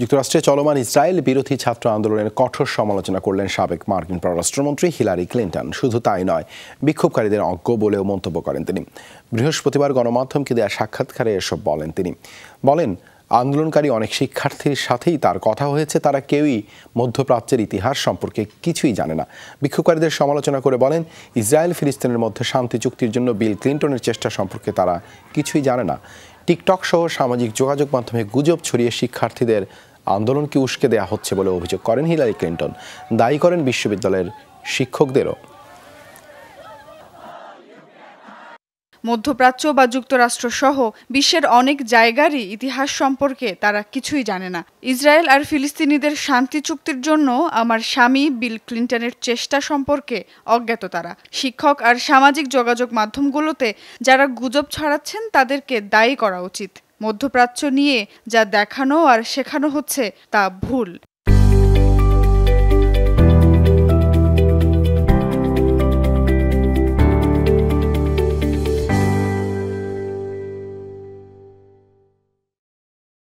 যুক্তরাষ্ট্রে চলমান ইসরায়েল বিরোধী ছাত্র আন্দোলনের কঠোর সমালোচনা করলেন সাবেক মার্কিন পররাষ্ট্রমন্ত্রী হিলারি ক্লিন্টন। শুধু তাই নয়, বিক্ষোভকারীদের অজ্ঞ বলেও মন্তব্য করেন তিনি। বৃহস্পতিবার গণমাধ্যমকে দেয়া সাক্ষাৎকারে এসব বলেন তিনি। বলেন, আন্দোলনকারী অনেক শিক্ষার্থীর সাথেই তার কথা হয়েছে, তারা কেউই মধ্যপ্রাচ্যের ইতিহাস সম্পর্কে কিছুই জানে না। বিক্ষোভকারীদের সমালোচনা করে বলেন, ইসরায়েল ফিলিস্তিনের মধ্যে শান্তি চুক্তির জন্য বিল ক্লিন্টনের চেষ্টা সম্পর্কে তারা কিছুই জানে না। টিকটক সহ সামাজিক যোগাযোগ মাধ্যমে গুজব ছড়িয়ে শিক্ষার্থীদের আন্দোলনকে উস্কে দেওয়া হচ্ছে বলে অভিযোগ করেন হিলারি ক্লিন্টন। দায়ী করেন বিশ্ববিদ্যালয়ের শিক্ষকদেরও। মধ্যপ্রাচ্য বা যুক্তরাষ্ট্র সহ বিশ্বের অনেক জায়গারই ইতিহাস সম্পর্কে তারা কিছুই জানে না। ইসরায়েল আর ফিলিস্তিনিদের শান্তি চুক্তির জন্য আমার স্বামী বিল ক্লিন্টনের চেষ্টা সম্পর্কে অজ্ঞাত তারা। শিক্ষক আর সামাজিক যোগাযোগ মাধ্যমগুলোতে যারা গুজব ছড়াচ্ছেন তাদেরকে দায়ী করা উচিত। মধ্যপ্রাচ্য নিয়ে যা দেখানো আর শেখানো হচ্ছে তা ভুল।